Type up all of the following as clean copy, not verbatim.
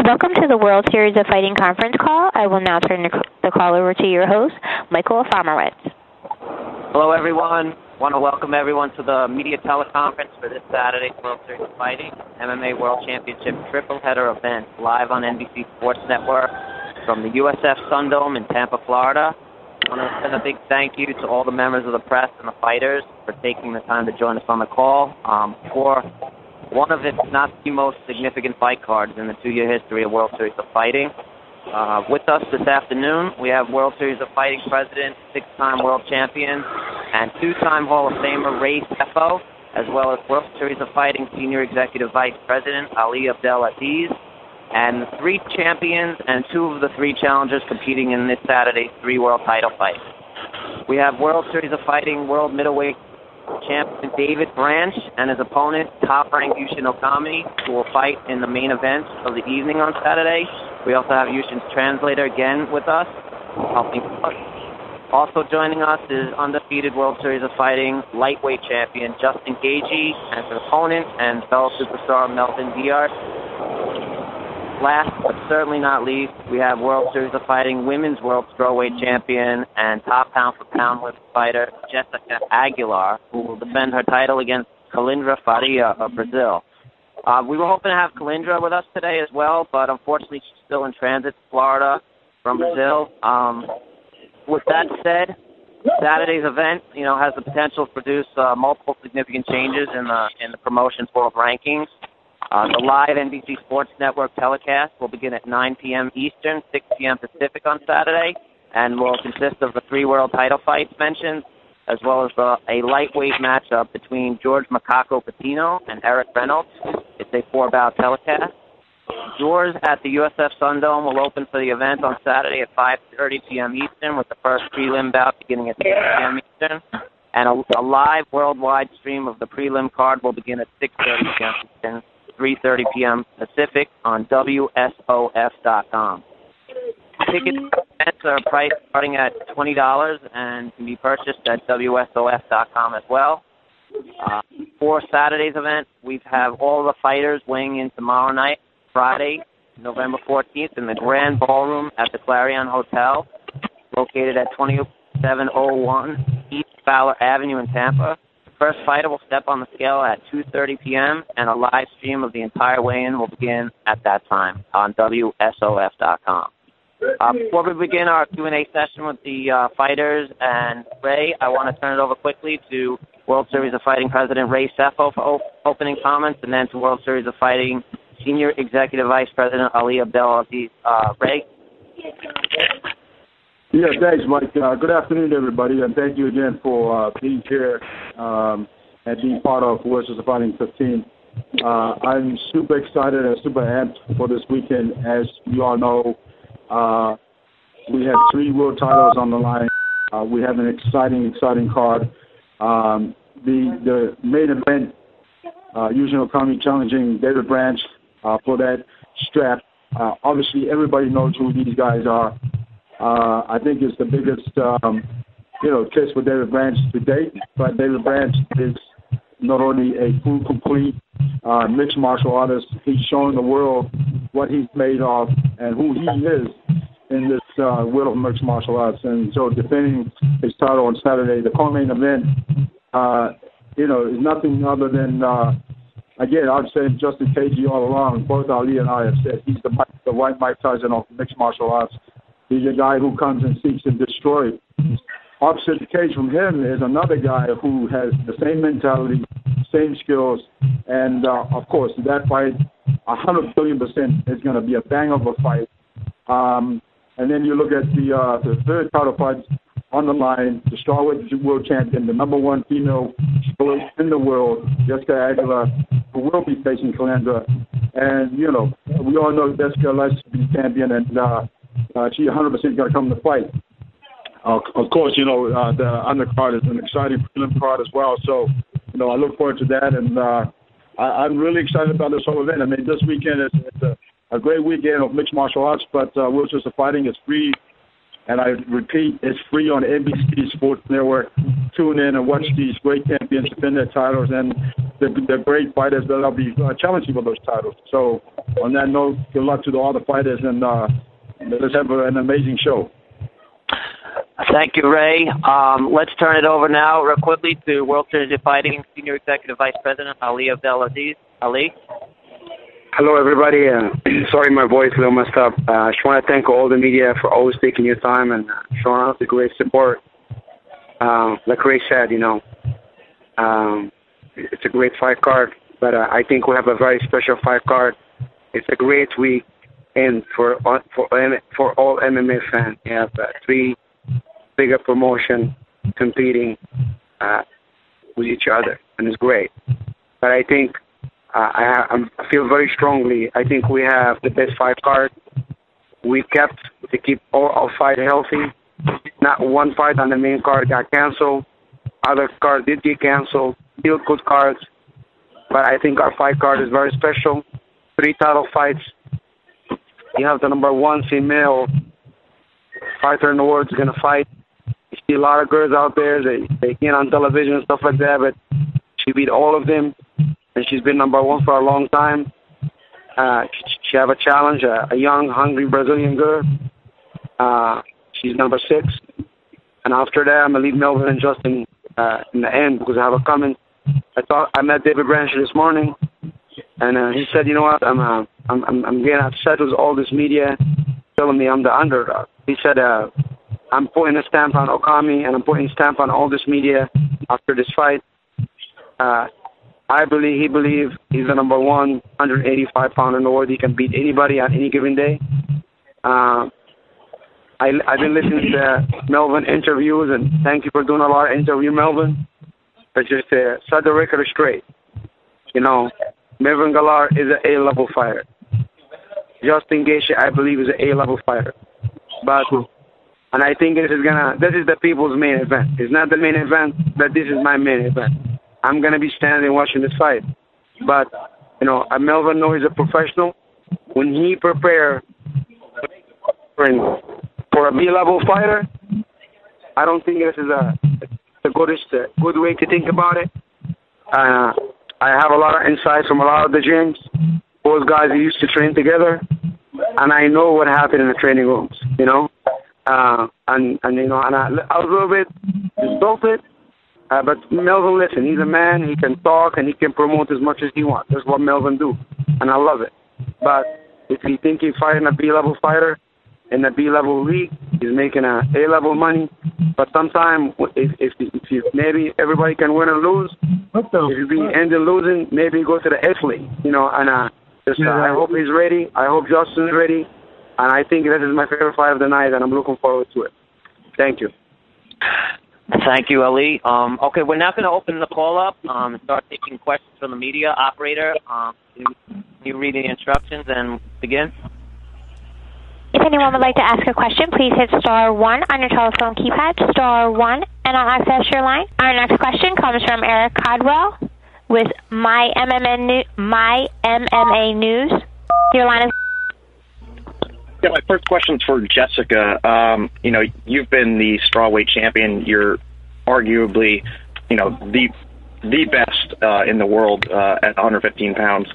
Welcome to the World Series of Fighting conference call. I will now turn the call over to your host, Michael Afamowitz. Hello, everyone. Want to welcome everyone to the media teleconference for this Saturday's World Series of Fighting MMA World Championship triple-header event live on NBC Sports Network from the USF Sundome in Tampa, Florida. I want to send a big thank you to all the members of the press and the fighters for taking the time to join us on the call for one of, if not the most significant fight cards in the 2-year history of World Series of Fighting. With us this afternoon, we have World Series of Fighting president, 6-time world champion, and 2-time Hall of Famer Ray Sefo, as well as World Series of Fighting senior executive vice president Ali Abdel-Aziz, and 3 champions and 2 of the 3 challengers competing in this Saturday's 3 world title fights. We have World Series of Fighting world middleweight champion David Branch and his opponent, top-ranked Yushin Okami, who will fight in the main event of the evening on Saturday. We also have Yushin's translator again with us, helping us. Also joining us is undefeated World Series of Fighting lightweight champion Justin Gagey and his opponent and fellow superstar Melvin Guillard. Last but certainly not least, we have World Series of Fighting women's world strawweight champion and top pound-for-pound women's fighter Jessica Aguilar, who will defend her title against Kalindra Faria of Brazil. We were hoping to have Kalindra with us today as well, but unfortunately she's still in transit to Florida from Brazil. With that said, Saturday's event, has the potential to produce multiple significant changes in the promotion's world rankings. The live NBC Sports Network telecast will begin at 9 p.m. Eastern, 6 p.m. Pacific on Saturday, and will consist of the 3 world title fights mentioned, as well as a lightweight matchup between George Macaco Patino and Eric Reynolds. It's a 4-bout telecast. Doors at the USF Sundome will open for the event on Saturday at 5:30 p.m. Eastern, with the first prelim bout beginning at 6 p.m. Eastern. And a live worldwide stream of the prelim card will begin at 6:30 p.m. Eastern, 3:30 p.m. Pacific on WSOF.com. Tickets are priced starting at $20 and can be purchased at WSOF.com as well. For Saturday's event, we have all the fighters weighing in tomorrow night, Friday, November 14th, in the Grand Ballroom at the Clarion Hotel, located at 2701 East Fowler Avenue in Tampa. The first fighter will step on the scale at 2:30 p.m., and a live stream of the entire weigh-in will begin at that time on WSOF.com. Before we begin our Q&A session with the fighters and Ray, I want to turn it over quickly to World Series of Fighting President Ray Sefo for opening comments, and then to World Series of Fighting Senior Executive Vice President Ali Abdel-Aziz. Ray? Yeah, thanks, Mike. Good afternoon, everybody, and thank you again for being here and being part of World Series of Fighting 15. I'm super excited and super amped for this weekend. As you all know, we have 3 world titles on the line. We have an exciting card. The main event, Yushin Okami challenging David Branch for that strap. Obviously, everybody knows who these guys are. I think it's the biggest, case for David Branch to date. But David Branch is not only a full, complete mixed martial artist, he's showing the world what he's made of and who he is in this world of mixed martial arts. And so defending his title on Saturday, the co-main event, is nothing other than, again, I've said Justin Gagey all along, both Ali and I have said he's the white Mike Tyson of mixed martial arts. He's a guy who comes and seeks to destroy. Opposite the cage from him is another guy who has the same mentality, same skills, and, of course, that fight, 100 billion % is going to be a bang of a fight. And then you look at the third title fight on the line, the strawweight world champion, the number 1 female in the world, Jessica Aguilar, who will be facing Kalindra. And, we all know Jessica likes to be champion, and she 100% going to come to fight. Of course, the undercard is an exciting prelim card as well. So, I look forward to that, and I'm really excited about this whole event. I mean, this weekend is a great weekend of mixed martial arts, but World Series of Fighting is free, and I repeat, it's free on NBC Sports Network. Tune in and watch these great champions defend their titles and the great fighters that will be challenging for those titles. So on that note, good luck to all the fighters, and let's have an amazing show. Thank you, Ray. Let's turn it over now real quickly to World Series of Fighting Senior Executive Vice President Ali Abdel-Aziz. Ali? Hello, everybody. Sorry my voice is a little messed up. I just want to thank all the media for always taking your time and showing us the great support. Like Ray said, it's a great fight card, but I think we have a very special fight card. It's a great week and for all MMA fans. You have 3 bigger promotions competing with each other, and it's great. But I think I feel very strongly. I think we have the best fight card. We kept to keep all our fight healthy. Not one fight on the main card got canceled. Other cards did get canceled. Still good cards. But I think our fight card is very special. 3 title fights. You have the number 1 female fighter in the world is going to fight. You see a lot of girls out there. They get on television and stuff like that, but she beat all of them, and she's been number 1 for a long time. She have a challenge, a young, hungry Brazilian girl. She's number 6. And after that, I'm going to leave Melvin and Justin in the end because I have a comment. I met David Branch this morning, and he said, you know what, I'm getting upset with all this media telling me I'm the underdog. He said, I'm putting a stamp on Okami, and I'm putting a stamp on all this media after this fight. He believes he's the number 1, 185-pounder in the world. He can beat anybody on any given day. I've been listening to Melvin interviews, and thank you for doing a lot of interview, Melvin. But just set the record straight. Melvin Guillard is an A-level fighter. Justin Gaethje, I believe, is an A-level fighter. And I think this is the people's main event. It's not the main event, but this is my main event. I'm going to be standing watching this fight. But, Melvin knows he's a professional. When he prepares for a B-level fighter, I don't think this is the good way to think about it. I have a lot of insights from a lot of the gyms. Those guys used to train together, and I know what happened in the training rooms, and I was a little bit insulted, but Melvin, listen, he's a man, he can talk, and he can promote as much as he wants. That's what Melvin do, and I love it. But if he think he's fighting a B-level fighter in the B-level league, he's making a A-level money. But sometimes, if maybe everybody can win or lose, if you be ending losing, maybe go to the F league, I hope he's ready. I hope Justin's ready. And I think this is my favorite fight of the night, and I'm looking forward to it. Thank you. Thank you, Ali. Okay, we're now going to open the call up and start taking questions from the media. Operator, can you read the instructions and begin? If anyone would like to ask a question, please hit *1 on your telephone keypad, *1, and I'll access your line. Our next question comes from Eric Codwell with My MMA News. Your line is... Yeah, my first question is for Jessica. You've been the strawweight champion. You're arguably, the best in the world at 115 pounds.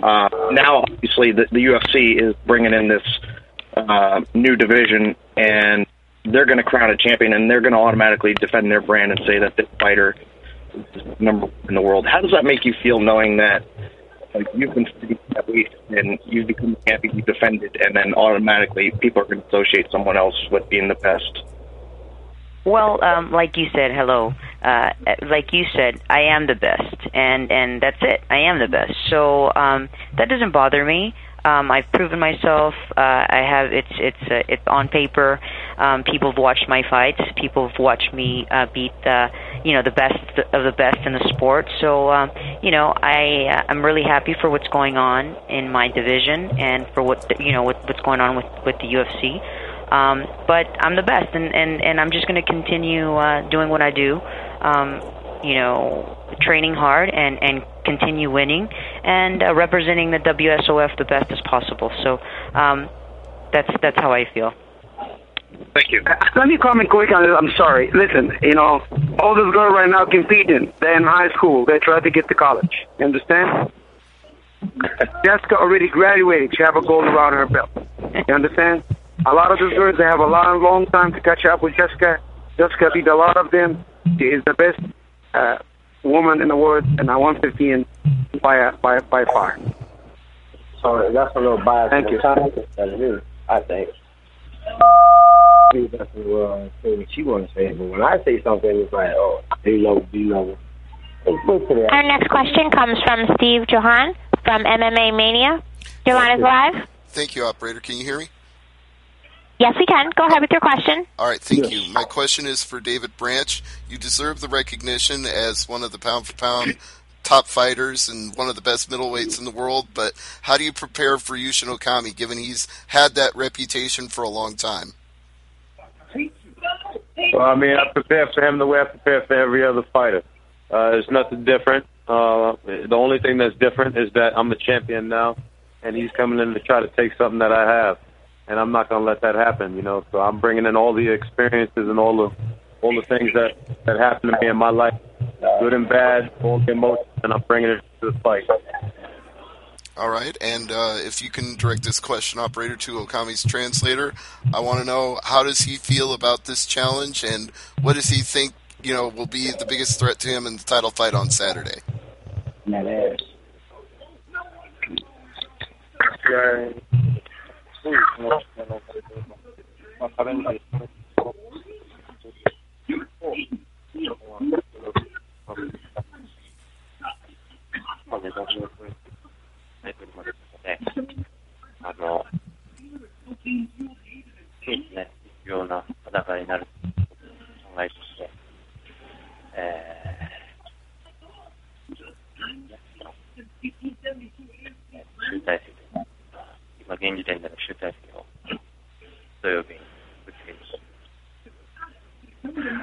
Now, obviously, the UFC is bringing in this new division, and they're going to crown a champion, and they're going to automatically defend their brand and say that this fighter is number 1 in the world. How does that make you feel, knowing that you've been sitting at least and you've become champion, you defended, and then automatically people are going to associate someone else with being the best? Well, like you said, hello. Like you said, I am the best, and that's it. I am the best. So that doesn't bother me. I've proven myself. I have. It's on paper. People have watched my fights. People have watched me beat the best of the best in the sport. So I'm really happy for what's going on in my division and for what's going on with the UFC. But I'm the best, and I'm just going to continue doing what I do. Training hard and continue winning and representing the WSOF the best as possible. So that's how I feel. Thank you. Let me comment quick on this. I'm sorry. Listen, all those girls right now competing, they're in high school. They try to get to college. You understand? Jessica already graduated. She have a gold around her belt. You understand? A lot of these girls, they have a long time to catch up with Jessica. Jessica beat a lot of them. She is the best woman in the world, and I want 15 by far. So that's a little biased. Thank you. I think. That's what she want to say, but when I say something, it's like, oh, D-level. Our next question comes from Steve Johan from MMA Mania. Your line is live. Thank you, operator. Can you hear me? Yes, we can. Go ahead with your question. All right, thank you. My question is for David Branch. You deserve the recognition as one of the pound-for-pound top fighters and one of the best middleweights in the world, but how do you prepare for Yushin Okami, given he's had that reputation for a long time? Well, I mean, I prepare for him the way I prepare for every other fighter. There's nothing different. The only thing that's different is that I'm a champion now, and he's coming in to try to take something that I have, and I'm not going to let that happen, you know. So I'm bringing in all the experiences and all the things that happened to me in my life, good and bad, all the emotions, and I'm bringing it to the fight. All right, and if you can direct this question, operator, to Okami's translator, I want to know, how does he feel about this challenge, and what does he think, will be the biggest threat to him in the title fight on Saturday?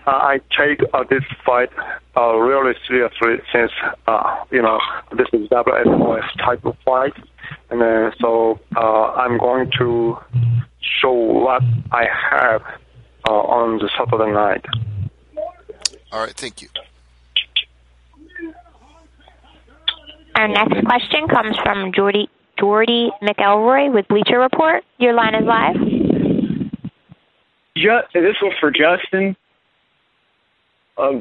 I take this fight really seriously since, this is WSOF type of fight. And so I'm going to show what I have on the Saturday night. All right, thank you. Our next question comes from Jordy McElroy with Bleacher Report. Your line is live. This one's for Justin.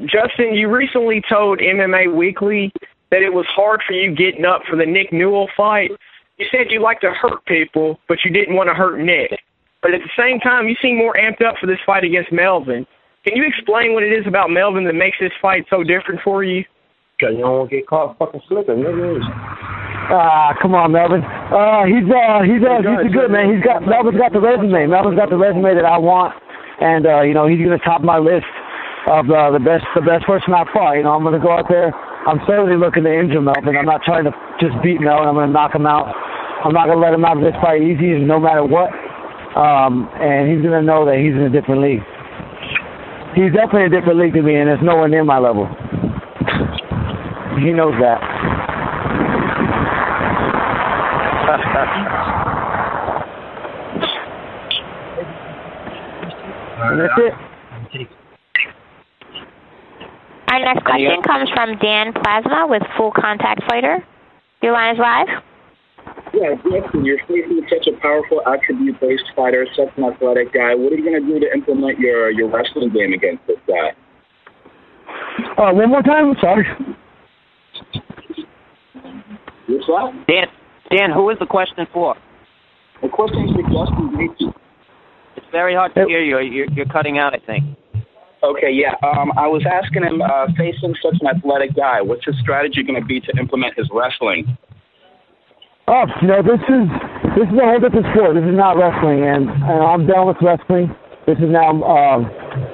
Justin, you recently told MMA Weekly that it was hard for you getting up for the Nick Newell fight. You said you like to hurt people, but you didn't want to hurt Nick. But at the same time, you seem more amped up for this fight against Melvin. Can you explain what it is about Melvin that makes this fight so different for you? Because you don't want to get caught fucking slipping, nigga. Come on, Melvin. He's good, man. Melvin's got the resume. Melvin's got the resume that I want, and he's gonna top my list of the best person I fought. I'm gonna go out there. I'm certainly looking to injure Melvin. I'm not trying to just beat Melvin. I'm gonna knock him out. I'm not gonna let him out of this fight easy, no matter what. And he's gonna know that he's in a different league. He's definitely a different league to me, and it's nowhere near my level. He knows that. And that's it. Our next question comes from Dan Plasma with Full Contact Fighter. Your line is live. Yeah, Justin, you're facing such a powerful attribute-based fighter, such an athletic guy. What are you going to do to implement your wrestling game against this guy? One more time? Sorry. What's that? Dan, who is the question for? The question is for Justin Gaethje. It's very hard to hear you. You're cutting out, I think. Okay, yeah. I was asking him, facing such an athletic guy, what's his strategy going to be to implement his wrestling? Oh, this is a whole different sport. This is not wrestling, and I'm done with wrestling. This is now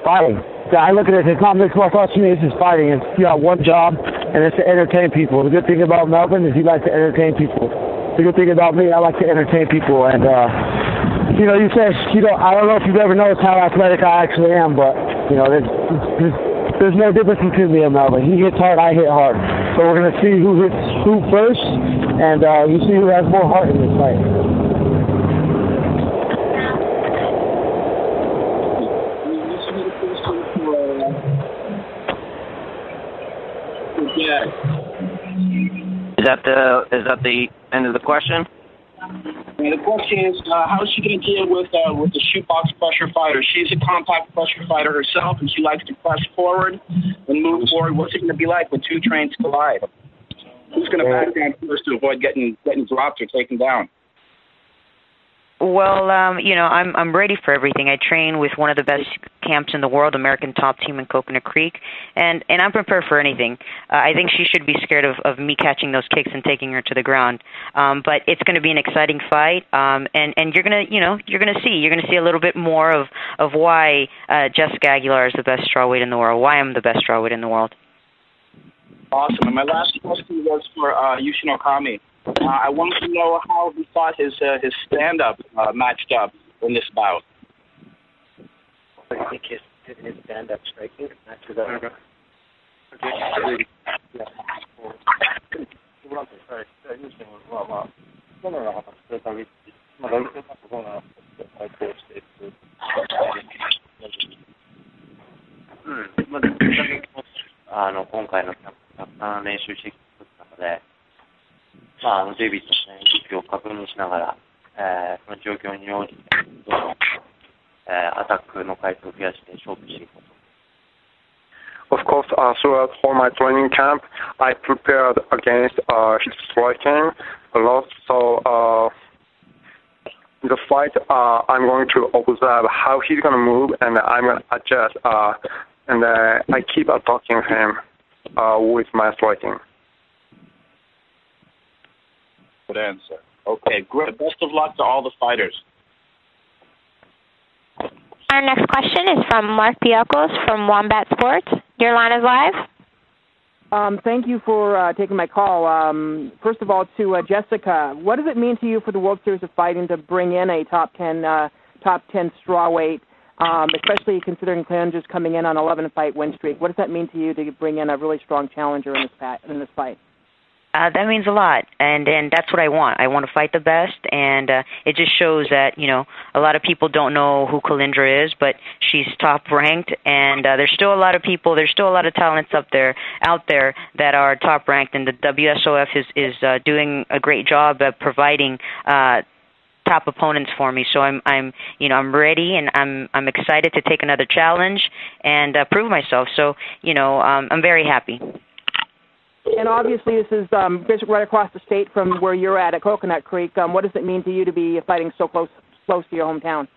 fighting. I look at it, it's not mixed martial arts to me, it's just fighting. It's got one job, and it's to entertain people. The good thing about Melvin is he likes to entertain people. The good thing about me, I like to entertain people. And, you say, I don't know if you've ever noticed how athletic I actually am, but, there's no difference between me and Melvin. He hits hard, I hit hard. So we're going to see who hits who first, and you see who has more heart in this fight. that the end of the question? The question is, how is she going to deal with the shootbox pressure fighter? She's a compact pressure fighter herself, and she likes to press forward and move forward. What's it going to be like when two trains collide? Who's going to back down first to avoid getting dropped or taken down? Well, I'm ready for everything. I train with one of the best camps in the world, American Top Team in Coconut Creek, and I'm prepared for anything. I think she should be scared of me catching those kicks and taking her to the ground. But it's going to be an exciting fight, and you're going to see a little bit more of why Jessica Aguilar is the best strawweight in the world, why I'm the best strawweight in the world. Awesome. And my last question was for Yushin Okami. I wanted to know how he thought his stand-up matched up in this bout. I think his stand-up striking matches up. Okay. 今回のキャンプたくさん練習してきたので、デイビッドの実況を確認しながら、その状況に応じてアタックの回数を増やして勝負していこうと。Of course, throughout all my training camp, I prepared against his striking a lot. So the fight, I'm going to observe how he's going to move, and I'm going to adjust. And I keep attacking him with my striking. Good answer. Okay, great. Best of luck to all the fighters. Our next question is from Mark Bielkos from Wombat Sports. Your line is live. Thank you for taking my call. First of all, to Jessica, what does it mean to you for the World Series of Fighting to bring in a top 10 strawweight, especially considering Challenger's coming in on 11-fight win streak? What does that mean to you to bring in a really strong challenger in this fight? That means a lot, and that's what I want. I want to fight the best, and it just shows that, a lot of people don't know who Kalindra is, but she's top-ranked, and there's still a lot of talents out there that are top-ranked, and the WSOF is doing a great job at providing top opponents for me. So I'm ready, and I'm excited to take another challenge and prove myself. So, I'm very happy. And obviously, this is right across the state from where you're at Coconut Creek. What does it mean to you to be fighting so close to your hometown?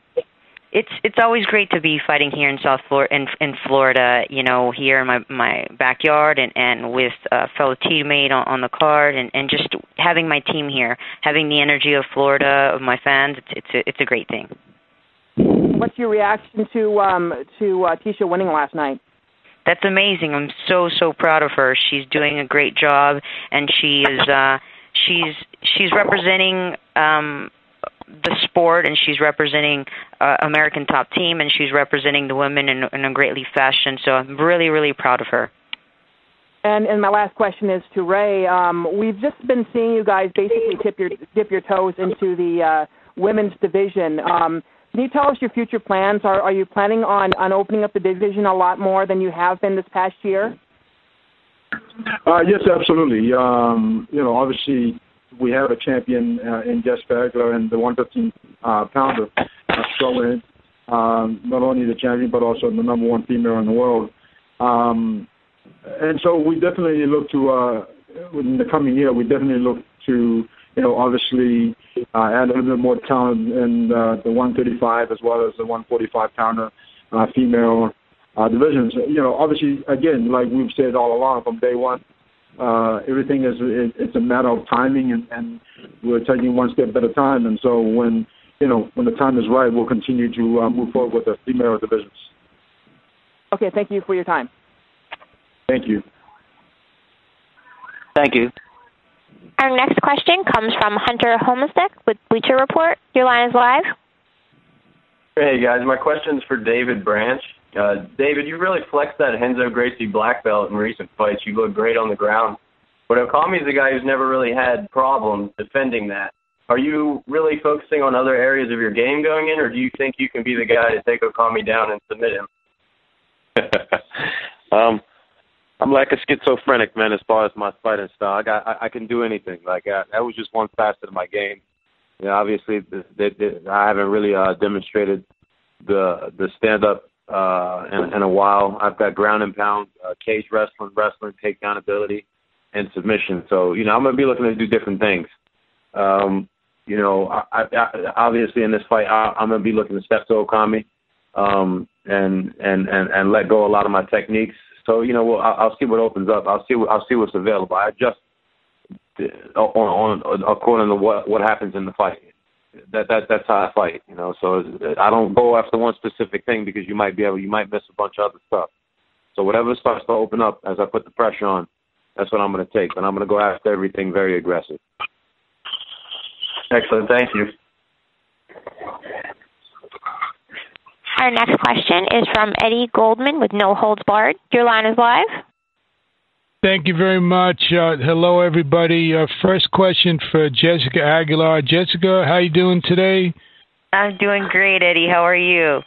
It's always great to be fighting here in South Florida, in Florida. Here in my backyard, and with a fellow teammate on the card, and just having my team here, having the energy of Florida, of my fans. It's a great thing. What's your reaction to Tisha winning last night? That's amazing. I'm so proud of her. She's doing a great job, and she's representing the sport, and she's representing American Top Team, and she's representing the women in a greatly fashion. So I'm really proud of her. And my last question is to Ray. We've just been seeing you guys basically dip your toes into the women's division. Can you tell us your future plans? Are you planning on opening up the division a lot more than you have been this past year? Yes, absolutely. Obviously, we have a champion in Jessica Aguilar and the 115-pounder strawweight. Not only the champion, but also the number one female in the world. And so we definitely look to, in the coming year, obviously add a little bit more talent in the 135 as well as the 145-pounder female divisions. Obviously, again, like we've said all along from day one, everything it's a matter of timing, and we're taking one step at a time. And so when the time is right, we'll continue to move forward with the female divisions. Okay, thank you for your time. Thank you. Thank you. Our next question comes from Hunter Homestick with Bleacher Report. Your line is live. Hey, guys. My question's for David Branch. David, you really flexed that Renzo Gracie black belt in recent fights. You look great on the ground. But Okami's a guy who's never really had problems defending that. Are you really focusing on other areas of your game going in, or do you think you can be the guy to take Okami down and submit him? I'm like a schizophrenic, man, as far as my fighting style. I can do anything. Like, that was just one facet of my game. You know, obviously, I haven't really demonstrated the stand-up in a while. I've got ground and pound, cage wrestling, takedown ability, and submission. So, you know, I'm going to be looking to do different things. You know, I obviously in this fight, I'm going to be looking to step to Okami and let go a lot of my techniques. So, you know, well, I'll see what opens up. I'll see what's available. I adjust on according to what happens in the fight. That's how I fight, you know. So I don't go after one specific thing because you might miss a bunch of other stuff. So whatever starts to open up as I put the pressure on, that's what I'm going to take. And I'm going to go after everything very aggressive. Excellent. Thank you. Our next question is from Eddie Goldman with No Holds Barred. Your line is live. Thank you very much. Hello, everybody. First question for Jessica Aguilar. Jessica, how you doing today? I'm doing great, Eddie. How are you?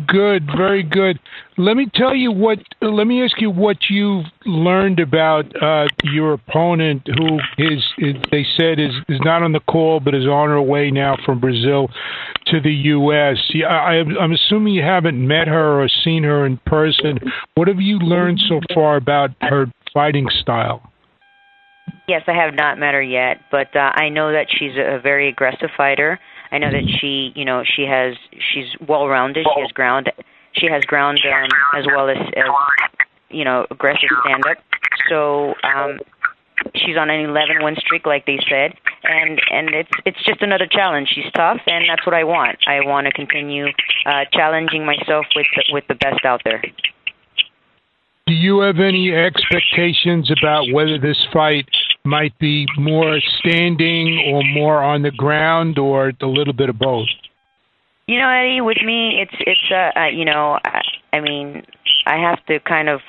Good, very good. Let me ask you what you've learned about your opponent, who they said is not on the call but is on her way now from Brazil to the U.S. I'm assuming you haven't met her or seen her in person. What have you learned so far about her fighting style? Yes, I have not met her yet, but I know that she's a very aggressive fighter. I know that she's well-rounded. She has ground as well as aggressive stand-up. So she's on an 11-win streak, like they said, and it's just another challenge. She's tough, and that's what I want. I want to continue challenging myself with the best out there. Do you have any expectations about whether this fight might be more standing or more on the ground, or a little bit of both? You know, Eddie, with me, I mean, I have to kind of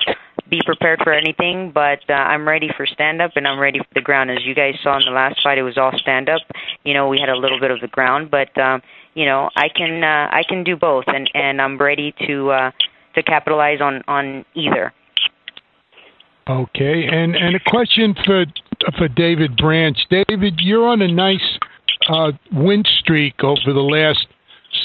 be prepared for anything, but I'm ready for stand-up and I'm ready for the ground. As you guys saw in the last fight, it was all stand-up. You know, we had a little bit of the ground, but you know, I can do both, and I'm ready to capitalize on either. Okay, and a question for David Branch. David, you're on a nice win streak over the last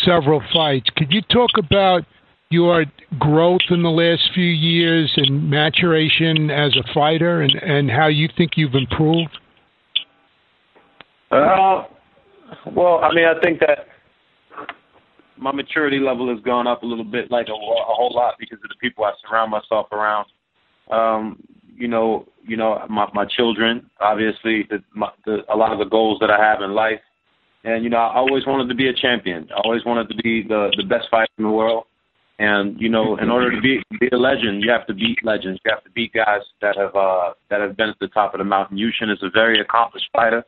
several fights. Could you talk about your growth in the last few years and maturation as a fighter, and how you think you've improved? Well, I mean, I think that my maturity level has gone up a little bit, like a whole lot, because of the people I surround myself around. My children, obviously, a lot of the goals that I have in life. And, you know, I always wanted to be a champion. I always wanted to be the best fighter in the world. And, you know, in order to be a legend, you have to beat legends. You have to beat guys that have been at the top of the mountain. Yushin is a very accomplished fighter.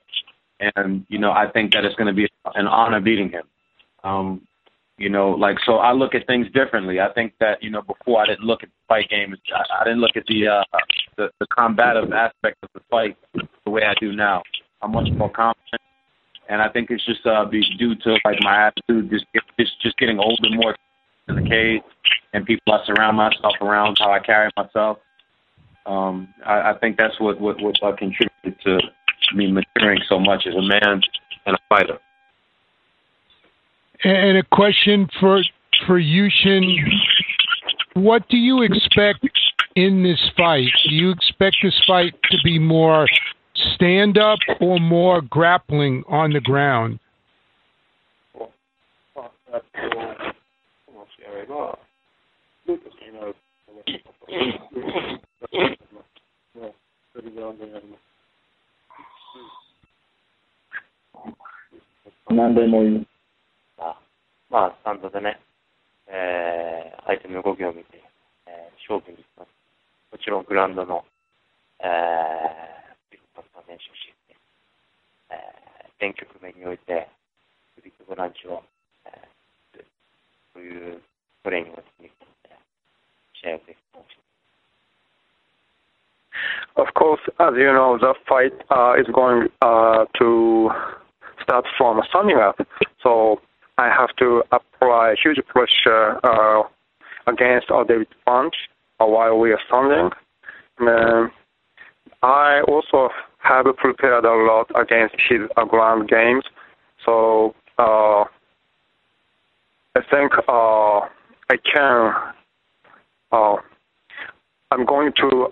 And, you know, I think that it's going to be an honor beating him. So I look at things differently. I think that, you know, before I didn't look at the fight game. I didn't look at the combative aspect of the fight the way I do now. I'm much more confident, and I think it's just due to like my attitude, just getting older, more in the cage, and people I surround myself around, how I carry myself. I think that's what contributed to me maturing so much as a man and a fighter. And a question for Yushin. What do you expect in this fight? Do you expect this fight to be more stand-up or more grappling on the ground?スタンドでね、相手の動きを見て、勝負に行きます。もちろんグラウンドの、ビッグパスの練習して、全局面において、ビッグブランチを、そういうトレーニングをしていくので、試合をできるかもしれない。Of course, as you know, the fight is going to start from standing up. So I have to apply huge pressure against David's punch while we are standing. I also have prepared a lot against his ground games, so I think I can. I'm going to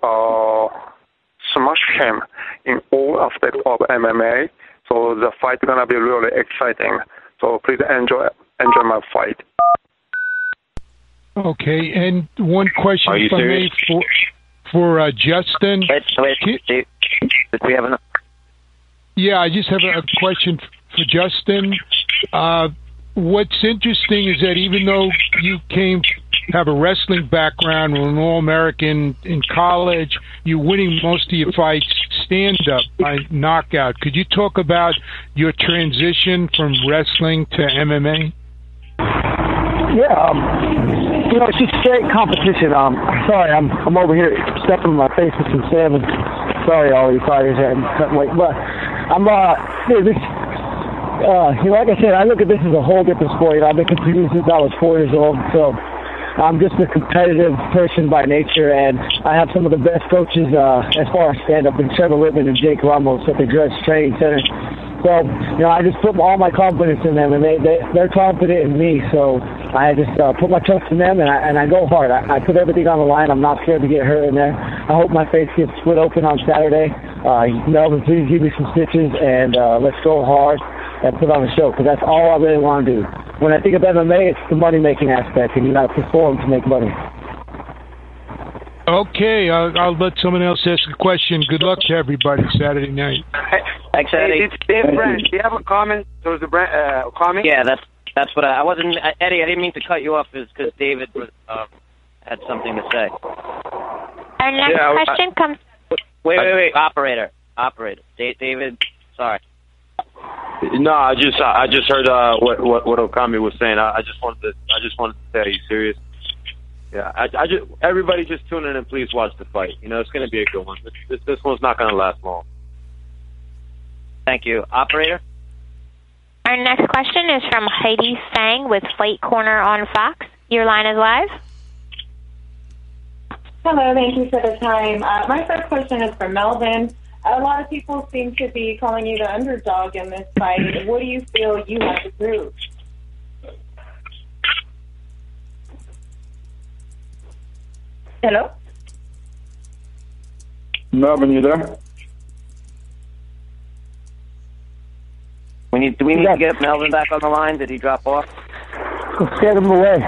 smash him in all aspects of MMA. So the fight is gonna be really exciting. So please enjoy my fight. Okay, and one question Are you serious? for Justin. Wait. Did we have enough? Yeah, I just have a question for Justin. What's interesting is that even though you have a wrestling background, were an All-American in college, you're winning most of your fights stand-up by knockout. Could you talk about your transition from wrestling to MMA? Yeah, it's just straight competition. Sorry, I'm over here stepping in my face with some salmon. Sorry, all you fighters that couldn't wait, but I'm like I said, I look at this as a whole different sport. I've been competing since I was 4 years old, so I'm just a competitive person by nature, and I have some of the best coaches as far as stand-up, and Trevor Whitman and Jake Ramos at the Dress Training Center. So, I just put all my confidence in them, and they're confident in me. So I just put my trust in them, and I go hard. I put everything on the line. I'm not scared to get hurt in there. I hope my face gets split open on Saturday. Melvin, please give me some stitches, and let's go hard and put on a show, because that's all I really want to do. When I think of MMA, it's the money-making aspect, and you got to perform to make money. Okay, I'll let someone else ask a question. Good luck to everybody Saturday night. Thanks, Eddie. It's Dave Branch. Do you have a comment? Towards the comment? Yeah, that's what I wasn't. Eddie, I didn't mean to cut you off because David was, had something to say. Our next question comes. Wait, operator. David, sorry. No, I just heard what Okami was saying. I just wanted to say, are you serious? Yeah, everybody just tune in and please watch the fight. It's going to be a good one. This one's not going to last long. Thank you. Operator? Our next question is from Heidi Fang with Fight Corner on Fox. Your line is live. Hello, thank you for the time. My first question is for Melvin. A lot of people seem to be calling you the underdog in this fight. What do you feel you have to prove? Hello? Melvin, you there? Do we need to get Melvin back on the line? Did he drop off? Let's get him away.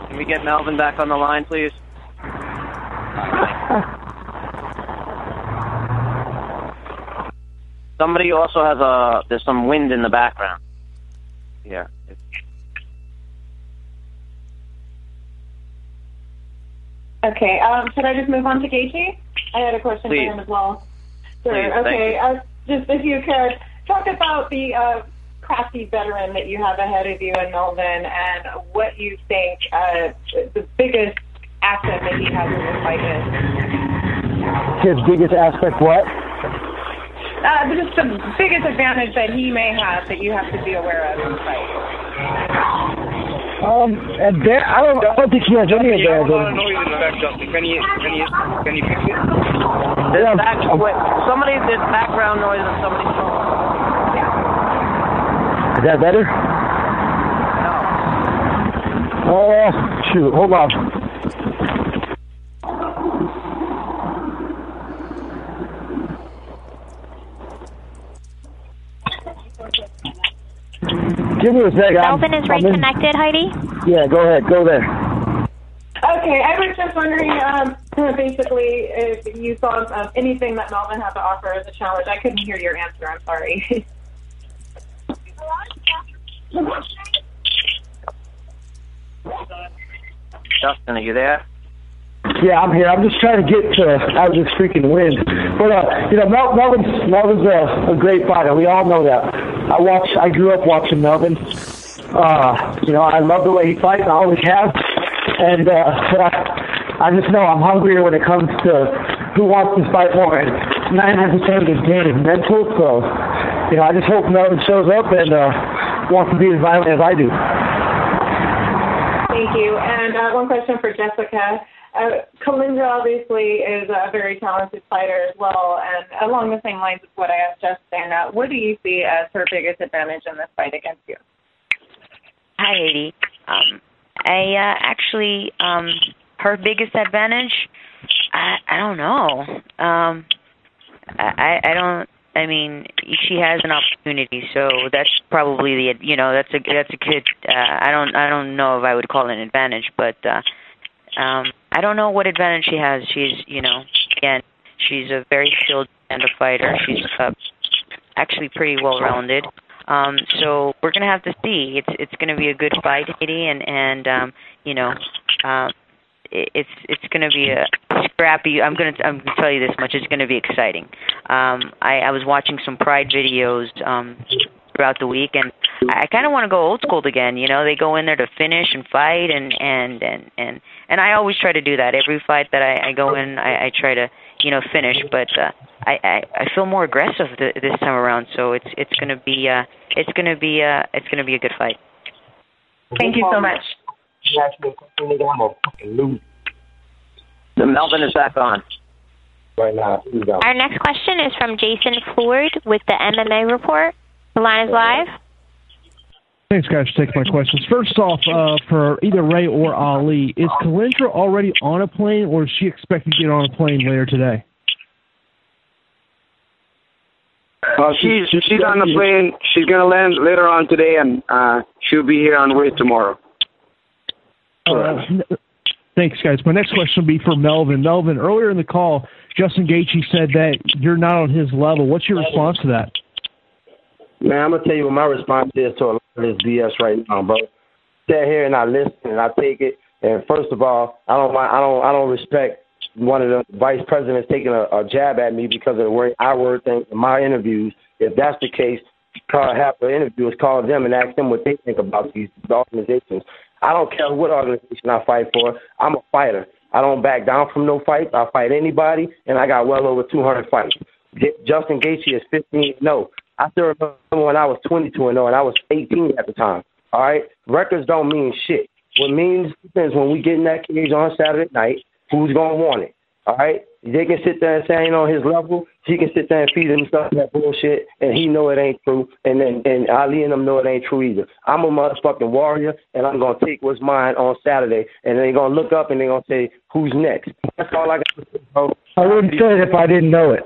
Can we get Melvin back on the line, please? Somebody also has there's some wind in the background. Yeah. Okay, should I just move on to Gaethje? I had a question Please. for him as well. Sure. Please, okay, just if you could talk about the crafty veteran that you have ahead of you in Melvin, and what you think the biggest asset that he has in this fight is. His biggest aspect, what? Just the biggest advantage that he may have that you have to be aware of in the fight. I don't think he has any advantage. Can you fix it? Somebody did background noise on somebody's phone. Is that better? No. Oh, shoot. Hold on. Give me a second. Melvin is reconnected, Heidi? Yeah, go ahead. Go there. Okay, I was just wondering, basically, if you saw anything that Melvin had to offer as a challenge. I couldn't hear your answer. I'm sorry. Justin, are you there? Yeah, I'm here. I'm just trying to get out of this freaking wind. But Melvin's a great fighter. We all know that. I grew up watching Melvin. I love the way he fights. I always have. And I just know I'm hungrier when it comes to who wants to fight more. And 9 times out of 10 is game is mental. So, I just hope Melvin shows up and wants to be as violent as I do. Thank you. And one question for Jessica. Kalindra obviously is a very talented fighter as well, and along the same lines of what I asked Justin, what do you see as her biggest advantage in this fight against you? Hi, Haiti. Her biggest advantage, I don't know. I mean, she has an opportunity, so that's probably that's a good. I don't know if I would call it an advantage, but I don't know what advantage she has. She's, again, she's a very skilled stand-up fighter. She's actually pretty well-rounded. So we're gonna have to see. It's gonna be a good fight, Haiti, and it's gonna be a scrappy. I'm gonna tell you this much. It's gonna be exciting. I was watching some Pride videos throughout the week, and I kind of want to go old school again. They go in there to finish and fight, and I always try to do that. Every fight that I go in, I try to finish, but I feel more aggressive this time around. So it's gonna be a good fight. Thank you so much. The Melvin is back on. Right now. Our next question is from Jason Ford with the MMA Report. The line is live. Thanks, guys, for taking my questions. First off, for either Ray or Ali, is Kalindra already on a plane, or is she expected to get on a plane later today? She's on the plane. She's going to land later on today, and she'll be here on the way tomorrow. Thanks, guys. My next question will be for Melvin. Melvin, earlier in the call, Justin Gaethje said that you're not on his level. What's your response to that? Man, I'm gonna tell you what my response is to a lot of this BS right now, bro. Sit here and I listen and I take it. And first of all, I don't respect one of the vice presidents taking a jab at me because of the way I word things in my interviews. If that's the case, have the interviewers call them and ask them what they think about these organizations. I don't care what organization I fight for. I'm a fighter. I don't back down from no fights. I fight anybody, and I got well over 200 fights. Justin Gaethje is 15-0. I still remember when I was 22-0, and I was 18 at the time. All right? Records don't mean shit. What means is when we get in that cage on Saturday night, who's going to want it? All right? They can sit there and say I ain't on his level. He can sit there and feed himself that bullshit, and he know it ain't true. And Ali and them know it ain't true either. I'm a motherfucking warrior, and I'm going to take what's mine on Saturday. And they're going to look up and they're going to say, who's next? That's all I got to say, bro. I wouldn't say it if I didn't know it.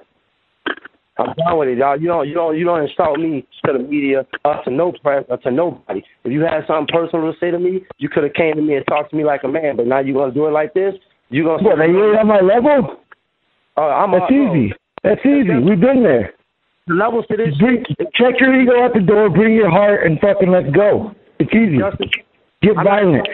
I'm done with it, y'all. You don't insult me to the media, to no press, or to nobody. If you had something personal to say to me, you could have came to me and talked to me like a man. But now you're gonna do it like this. You gonna? What? Are you at my level? That's easy. That's easy. We've been there. The levels to this. Check your ego at the door. Bring your heart, and fucking let's go. It's easy. Get violent.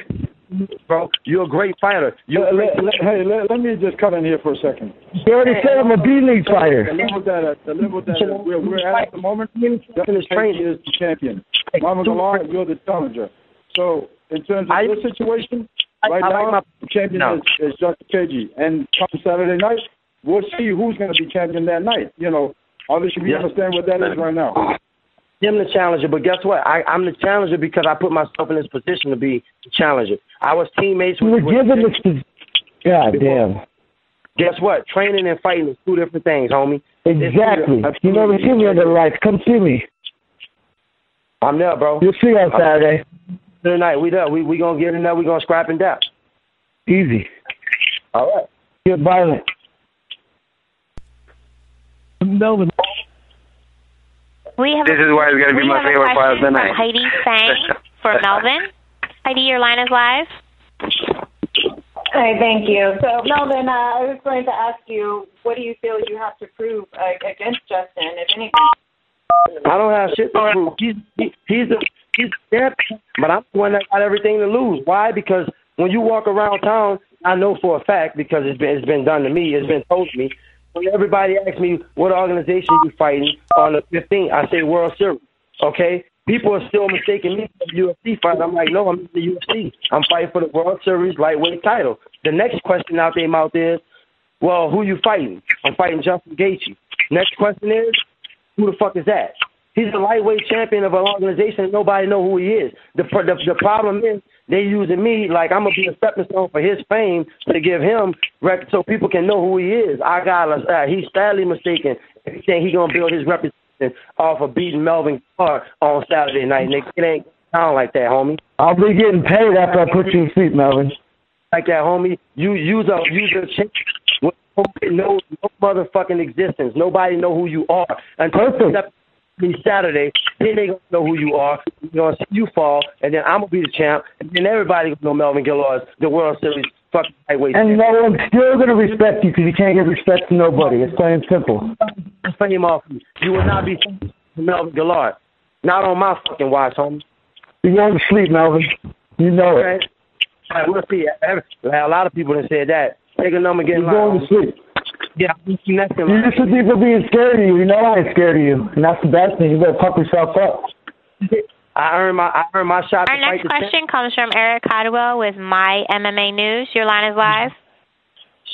Bro, you're a great fighter. Let me just cut in here for a second. You already said I'm a B-League fighter. The level that we're at the moment, Justin is the champion. Mama Guillard, you're the challenger. So, in terms of this situation, right now, the champion is Justin Gaethje. And come Saturday night, we'll see who's going to be champion that night. Obviously, we understand what that is right now. I'm the challenger, but guess what? I'm the challenger because I put myself in this position to be the challenger. I was teammates with... God damn. Guess what? Training and fighting is two different things, homie. Exactly. You never see me in the lights. Come see me. I'm there, bro. You'll see on Saturday. Tonight, we there. We going to get in there. We going to scrap and dap. Easy. All right. Get violent. Melvin. This is why it's going to be my favorite fight of the night. Heidi Fang for Melvin. Heidi, your line is live. Hi, thank you. So, Melvin, I was going to ask you, what do you feel you have to prove against Justin, if anything? I don't have shit to prove. He's the but I'm the one that got everything to lose. Why? Because when you walk around town, I know for a fact, because it's been done to me, it's been told to me. When everybody asks me what organization you fighting on the 15th, I say World Series. Okay? People are still mistaking me for the UFC fight. I'm like, no, I'm in the UFC. I'm fighting for the World Series lightweight title. The next question out their mouth is, well, who you fighting? I'm fighting Justin Gaethje. Next question is, who the fuck is that? He's the lightweight champion of an organization and nobody know who he is. The problem is They using me like I'm gonna be a stepping stone for his fame to give him record so people can know who he is. He's sadly mistaken if he think he gonna build his reputation off of beating Melvin Guillard on Saturday night. Nigga, it ain't sound like that, homie. I'll be getting paid after I put you to sleep, Melvin. Like that, homie. You use a chick with no motherfucking existence. Nobody know who you are until Saturday. Then they gonna know who you are. They're gonna see you fall, and then I'm gonna be the champ, and then everybody gonna know Melvin Guillard, the World Series fucking lightweight. And no one's still gonna respect you because you can't give respect to nobody. It's plain and simple. Fame off you. You will not be Melvin Guillard. Not on my fucking watch, homie. You're going to sleep, Melvin. You know it. Okay. All right, we'll see. A lot of people have said that. Take a number, get in line. You're going to sleep. Yeah, next in You're just the people being scared of you. You know I ain't scared of you, and that's the best thing. You better pump yourself up. I earned my shot. Our next question comes from Eric Codwell with My MMA News. Your line is live.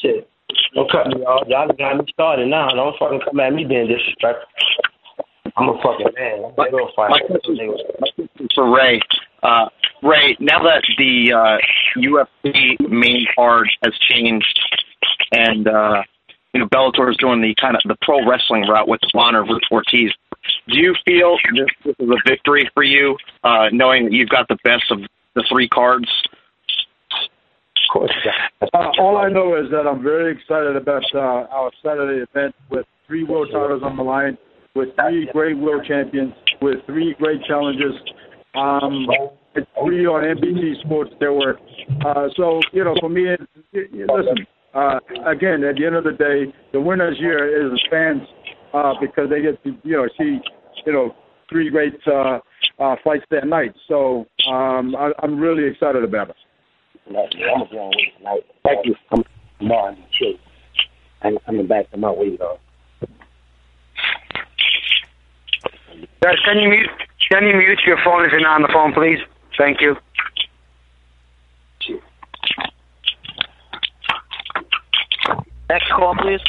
Shit. Don't cut me off. Y'all got me started now. Don't fucking come at me being disrespectful. I'm a fucking man. My question is for Ray. Ray, now that the UFC main card has changed and Bellator is doing the pro wrestling route with Bonner versus Ortiz, do you feel this is a victory for you, knowing that you've got the best of the three cards? Of course. All I know is that I'm very excited about our Saturday event with 3 world titles on the line, with 3 great world champions, with 3 great challenges. 3 on NBC Sports Network. So, for me, listen, again, at the end of the day, the winners here is the fans because they get to, see, 3 great fights that night. So I'm really excited about it. I'm going to go on weight tonight. Thank you. I'm tomorrow. I'm coming back to my weight, though. Guys, can you mute your phone if you're not on the phone, please? Thank you. Next call, please.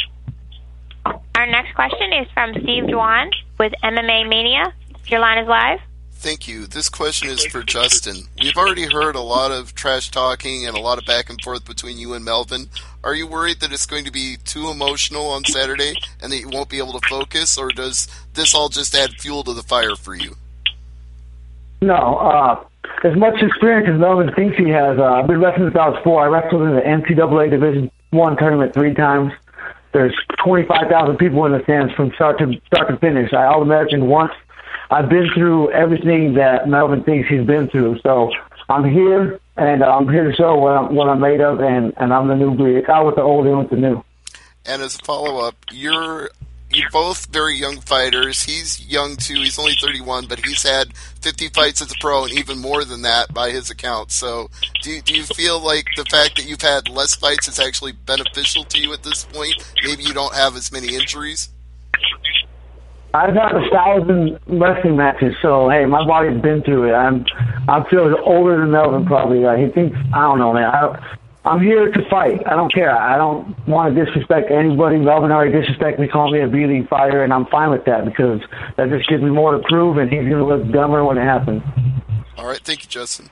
Our next question is from Steve Dwan with MMA Mania. Your line is live. Thank you. This question is for Justin. We've already heard a lot of trash talking and a lot of back and forth between you and Melvin. Are you worried that it's going to be too emotional on Saturday and that you won't be able to focus, or does this all just add fuel to the fire for you? No. As much experience as Melvin thinks he has, I've been wrestling since I was 4. I wrestled in the NCAA Division I tournament 3 times. There's 25,000 people in the stands from start to finish. I All-American once. I've been through everything that Melvin thinks he's been through. So I'm here, and I'm here to show what I'm made of, and I'm the new breed. Out with the old, in with the new. And as a follow-up, you're both very young fighters. He's young, too. He's only 31, but he's had 50 fights as a pro and even more than that by his account. So do you feel like the fact that you've had less fights is actually beneficial to you at this point? Maybe you don't have as many injuries? I've had 1,000 wrestling matches, so hey, my body's been through it. I feel older than Melvin probably. He thinks, I don't know, man. I'm here to fight. I don't care. I don't want to disrespect anybody. Melvin already disrespected me, calling me a B-League fighter, and I'm fine with that because that just gives me more to prove, and he's going to look dumber when it happens. All right, thank you, Justin.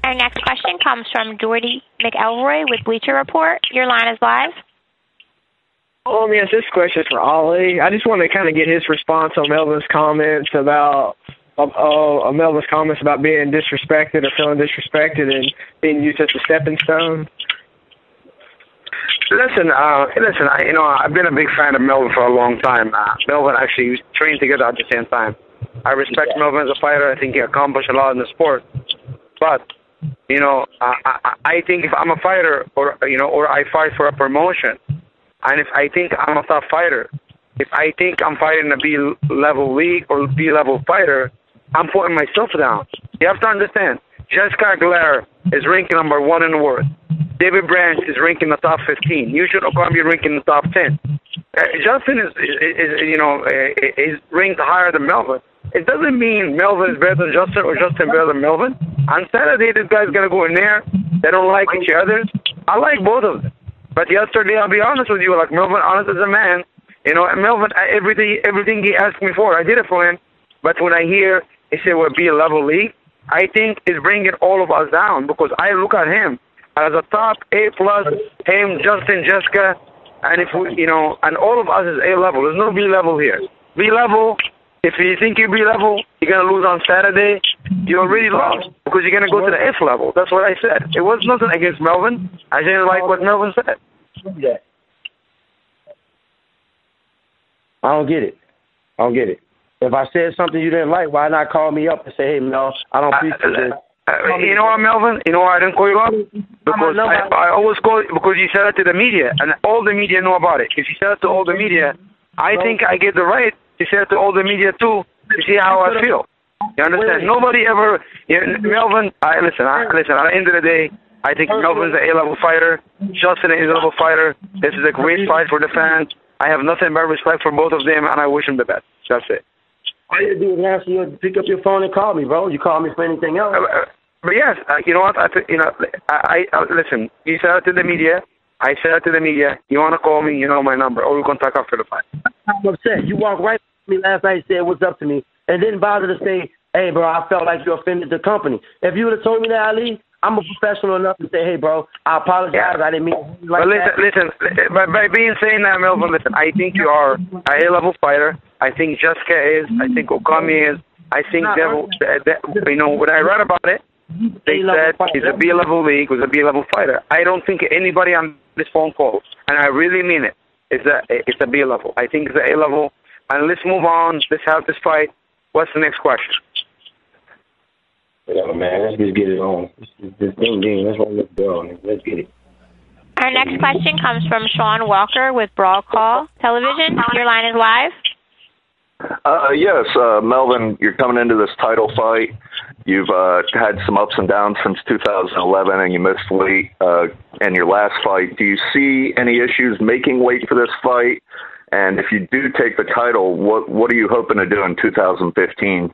Our next question comes from Jordy McElroy with Bleacher Report. Your line is live. Yes, this question is for Ali. I just want to kind of get his response on Melvin's comments about being disrespected or feeling disrespected and being used as a stepping stone. Listen. I've been a big fan of Melvin for a long time. Melvin actually we trained together at the same time. I respect Melvin as a fighter. I think he accomplished a lot in the sport. But I think if I'm a fighter or I fight for a promotion, and if I think I'm a tough fighter, if I think I'm fighting a B-level league or B-level fighter, I'm putting myself down. You have to understand, Jessica Aguilera is ranking number 1 in the world. David Branch is ranking the top 15. You should be ranking the top 10. Justin is ranked higher than Melvin. It doesn't mean Melvin is better than Justin or Justin better than Melvin. On Saturday, this guy's going to go in there. They don't like each other. I like both of them. But yesterday, I'll be honest with you, like Melvin, honest as a man, and Melvin, everything he asked me for, I did it for him. But when I hear he said we're B-level league, I think it's bringing all of us down because I look at him as a top A+, him, Justin, Jessica, and if we, and all of us is A-level. There's no B-level here. B-level, if you think you're B-level, you're going to lose on Saturday, you already lost because you're going to go to the F level. That's what I said. It was nothing against Melvin. I didn't like what Melvin said. I don't get it. If I said something you didn't like, why not call me up and say, hey, Mel, I don't appreciate this. You know what, Melvin? You know why I didn't call you up? Because I always call you because you said it to the media, and all the media know about it. If you said it to all the media, I think I get the right to say it to all the media, too, to see how I feel. You understand? Nobody ever... Melvin, listen, at the end of the day, I think Melvin's an A-level fighter. Justin is an A-level fighter. This is a great fight for the fans. I have nothing but respect for both of them, and I wish them the best. That's it. All you do is answer pick up your phone and call me, bro. You call me for anything else. But yes, you know what? Listen. You said it to the media. I said it to the media. You want to call me? You know my number, or we can talk after the fight. I'm upset. You walked right to me last night and said what's up to me, and didn't bother to say, hey, bro, I felt like you offended the company. If you would have told me that, Ali, I'm a professional enough to say, hey, bro, I apologize. I didn't mean to like that. Listen, by saying that, Melvin, listen, I think you are an A-level fighter. I think Jessica is. I think Okami is. I think when I read about it, they said he's a B-level league, was a B-level fighter. I don't think anybody on this phone call, and I really mean it, it's a B-level. I think it's an A-level. And let's move on. Let's have this fight. What's the next question? Whatever, man. Let's just get it on. This thing, that's what let's go on. Let's get it. Our next question comes from Sean Walker with Brawl Call Television. Your line is live. Yes, Melvin, you're coming into this title fight. You've had some ups and downs since 2011, and you missed weight in your last fight. Do you see any issues making weight for this fight? And if you do take the title, what are you hoping to do in 2015?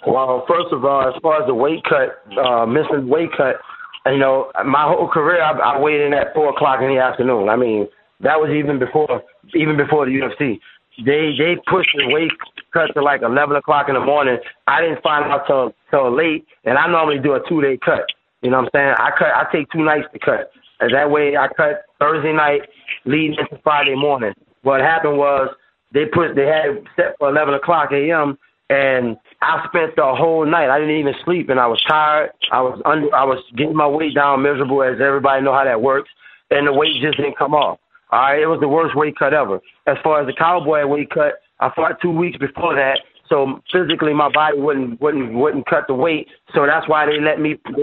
Well, first of all, as far as the weight cut, missing weight cut, my whole career, I weighed in at 4 o'clock in the afternoon. I mean, that was even before the UFC. They pushed the weight cut to like 11 o'clock in the morning. I didn't find out till late, and I normally do a 2-day cut. You know what I'm saying? I take 2 nights to cut, and that way I cut Thursday night leading into Friday morning. What happened was they had it set for 11 o'clock a.m. and I spent the whole night. I didn't even sleep, and I was tired. I was getting my weight down, miserable, as everybody know how that works, and the weight just didn't come off. All right, it was the worst weight cut ever. As far as the cowboy weight cut, I fought 2 weeks before that, so physically my body wouldn't cut the weight. So that's why they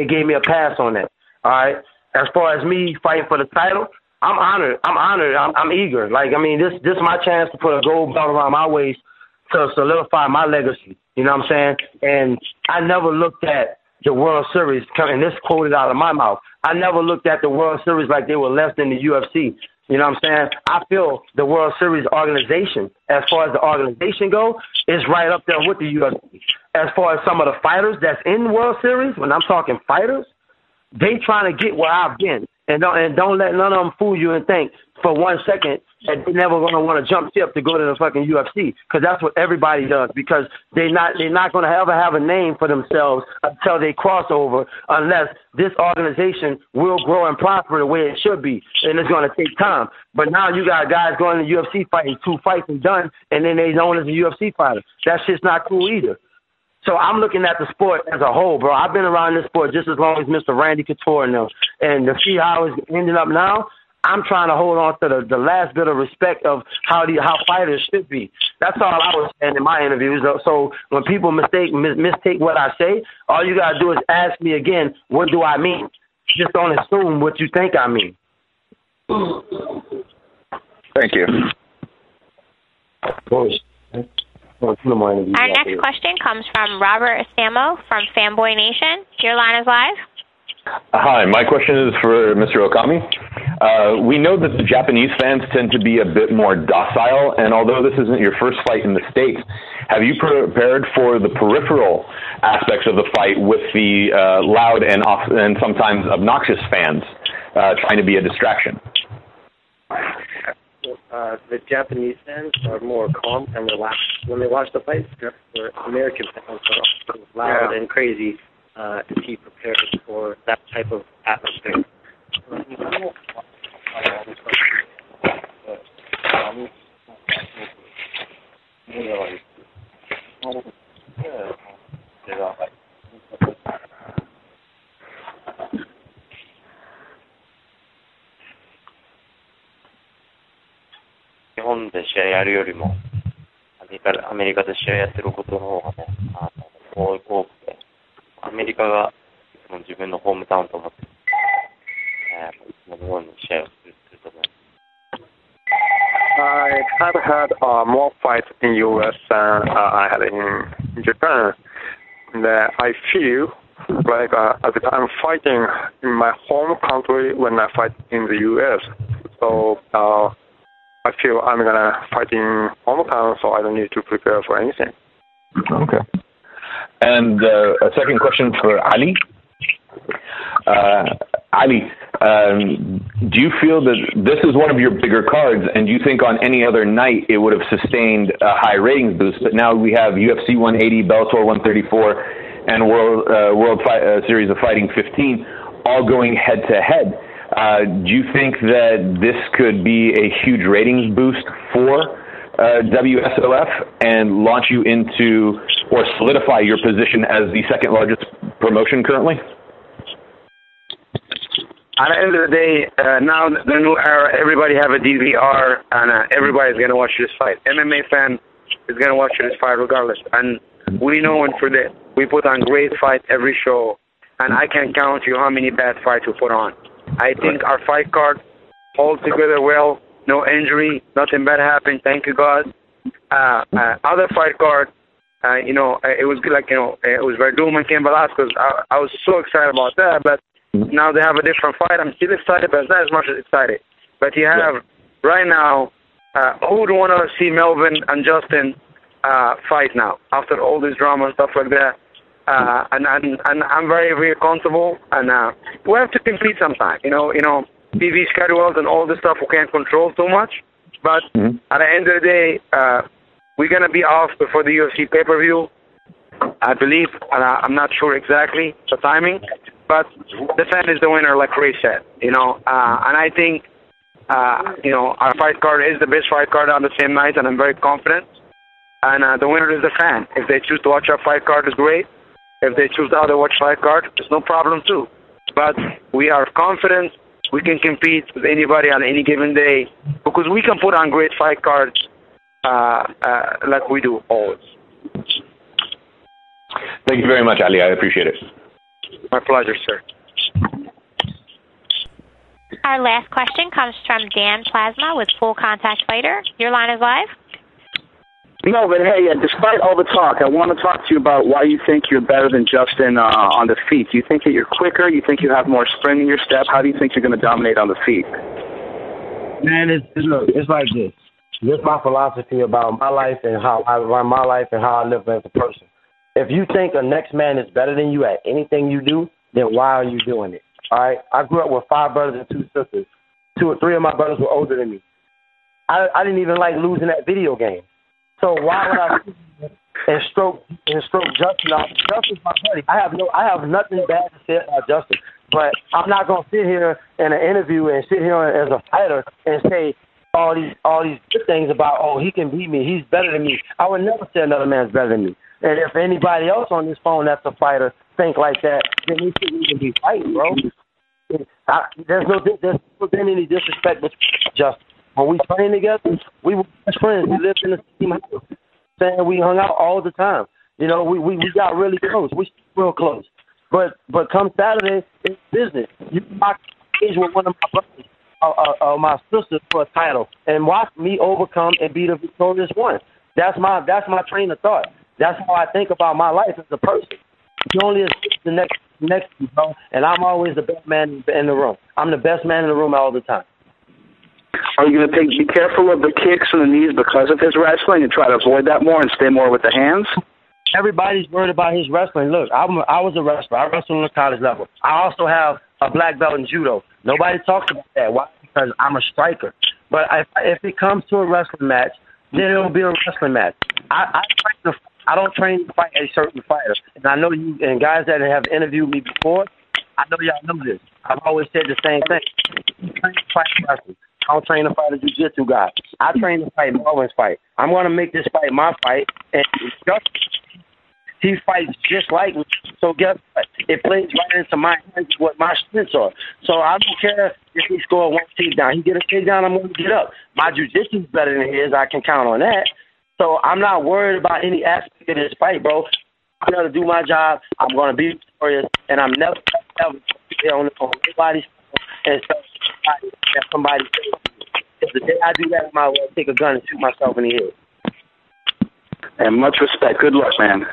gave me a pass on that. All right. As far as me fighting for the title, I'm honored. I'm eager. This is my chance to put a gold belt around my waist to solidify my legacy. You know what I'm saying? And I never looked at the World Series, and this quoted out of my mouth, I never looked at the World Series like they were less than the UFC. You know what I'm saying? I feel the World Series organization, as far as the organization goes, is right up there with the UFC. As far as some of the fighters that's in the World Series, when I'm talking fighters, they trying to get where I've been. And don't let none of them fool you and think for 1 second that they're never going to want to jump ship to go to the fucking UFC, because that's what everybody does, because they're not going to ever have a name for themselves until they cross over, unless this organization will grow and prosper the way it should be, and it's going to take time. But now you got guys going to UFC fighting 2 fights and done, and then they're known as a UFC fighter. That shit's not cool either. So I'm looking at the sport as a whole, bro. I've been around this sport just as long as Mr. Randy Couture and them. And to see how it's ending up now, I'm trying to hold on to the last bit of respect of how fighters should be. That's all I was saying in my interviews. So when people mistake what I say, all you got to do is ask me again, what do I mean? Just don't assume what you think I mean. Thank you. Of course. Our next question comes from Robert Estamo from Fanboy Nation. Your line is live. Hi, my question is for Mr. Okami. We know that the Japanese fans tend to be a bit more docile, and although this isn't your first fight in the States, have you prepared for the peripheral aspects of the fight with the loud and sometimes obnoxious fans trying to be a distraction? the Japanese fans are more calm and relaxed when they watch the fights. Where American fans are loud and crazy. Is he prepared for that type of atmosphere?日本で試合やるよりもアメリカで試合やってることの方がね、多くて、アメリカがいつも自分のホームタウンと思って、いつものように試合をすると思います。I have had more fights in U.S. than I had in Japan. And I feel like I'm fighting in my home country when I fight in the U.S. So I feel I'm gonna fight in hometown, so I don't need to prepare for anything. Okay. And a second question for Ali. Ali, do you feel that this is one of your bigger cards, and do you think on any other night it would have sustained a high ratings boost? But now we have UFC 180, Bellator 134, and World Series of Fighting 15 all going head-to-head. Do you think that this could be a huge ratings boost for WSOF and launch you into or solidify your position as the second largest promotion currently? At the end of the day, now the new era, everybody have a DVR, and everybody's going to watch this fight. MMA fan is going to watch this fight regardless. And we know for that we put on great fights every show, and I can't count you how many bad fights we put on. I think our fight card holds together well, no injury, nothing bad happened, thank you God. Other fight card, it was like, it was Verdum and Ken Velasquez. I was so excited about that, but now they have a different fight. I'm still excited, but not as much as excited. But you have, right now, who would want to see Melvin and Justin fight now, after all this drama and stuff like that? And I'm very, very comfortable, and we have to compete sometime. TV schedules and all this stuff we can't control too much. But at the end of the day, we're going to be off before the UFC pay-per-view, I believe. I'm not sure exactly the timing, but the fan is the winner, like Ray said. And I think, our fight card is the best fight card on the same night, and I'm very confident. And the winner is the fan. If they choose to watch our fight card, it's great. If they choose the other watch fight card, it's no problem too. But we are confident we can compete with anybody on any given day because we can put on great fight cards like we do always. Thank you very much, Ali. I appreciate it. My pleasure, sir. Our last question comes from Dan Plasma with Full Contact Fighter. Your line is live. Melvin, hey, despite all the talk, I want to talk to you about why you think you're better than Justin on the feet. Do you think that you're quicker? You think you have more spring in your step? How do you think you're going to dominate on the feet? Man, it's like this. This is my philosophy about my life and how I run my life and how I live as a person. If you think a next man is better than you at anything you do, then why are you doing it? All right? I grew up with 5 brothers and 2 sisters. 2 or 3 of my brothers were older than me. I didn't even like losing that video game. So why would I and stroke Justin off? Justin's my buddy. I have nothing bad to say about Justin. But I'm not gonna sit here in an interview and sit here as a fighter and say all these good things about, oh, he can beat me, he's better than me. I would never say another man's better than me. And if anybody else on this phone that's a fighter think like that, then we shouldn't even be fighting, bro. There's been any disrespect with Justin. When we trained together, we were best friends. We lived in the same house. Saying we hung out all the time. We got really close. We real close. But come Saturday, it's business. You my cage with one of my brothers, my sister for a title, and watch me overcome and be the victorious one. That's my train of thought. That's how I think about my life as a person. You only assist the next bro, and I'm always the best man in the room. I'm the best man in the room all the time. Are you going to be careful of the kicks and the knees because of his wrestling and try to avoid that more and stay more with the hands? Everybody's worried about his wrestling. Look, I was a wrestler. I wrestled on the college level. I also have a black belt in judo. Nobody talks about that. Why? Because I'm a striker. But if it comes to a wrestling match, then it'll be a wrestling match. I don't train to fight a certain fighter. And I know you and guys that have interviewed me before, I know y'all know this. I've always said the same thing. I train to fight wrestling. I don't train to fight a jiu-jitsu guy. I train to fight Melvin's fight. I'm going to make this fight my fight. And he fights just like me. So guess what? It plays right into my hands what my strengths are. So I don't care if he score one takedown. He get a takedown, I'm going to get up. My jiu-jitsu is better than his. I can count on that. So I'm not worried about any aspect of this fight, bro. I'm going to do my job. I'm going to be victorious. And I'm never on nobody's and somebody. If the day I do that, I might well take a gun and shoot myself in the head. And much respect. Good luck, man.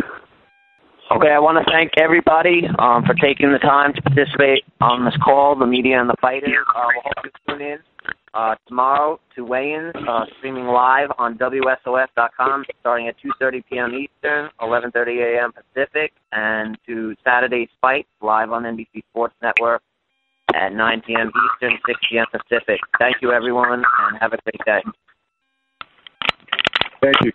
Okay, I want to thank everybody for taking the time to participate on this call, the media and the fighters. We'll hope you tune in tomorrow to weigh-ins, streaming live on WSOF.com starting at 2:30 p.m. Eastern, 11:30 a.m. Pacific, and to Saturday's fight live on NBC Sports Network at 9 p.m. Eastern, 6 p.m. Pacific. Thank you, everyone, and have a great day. Thank you.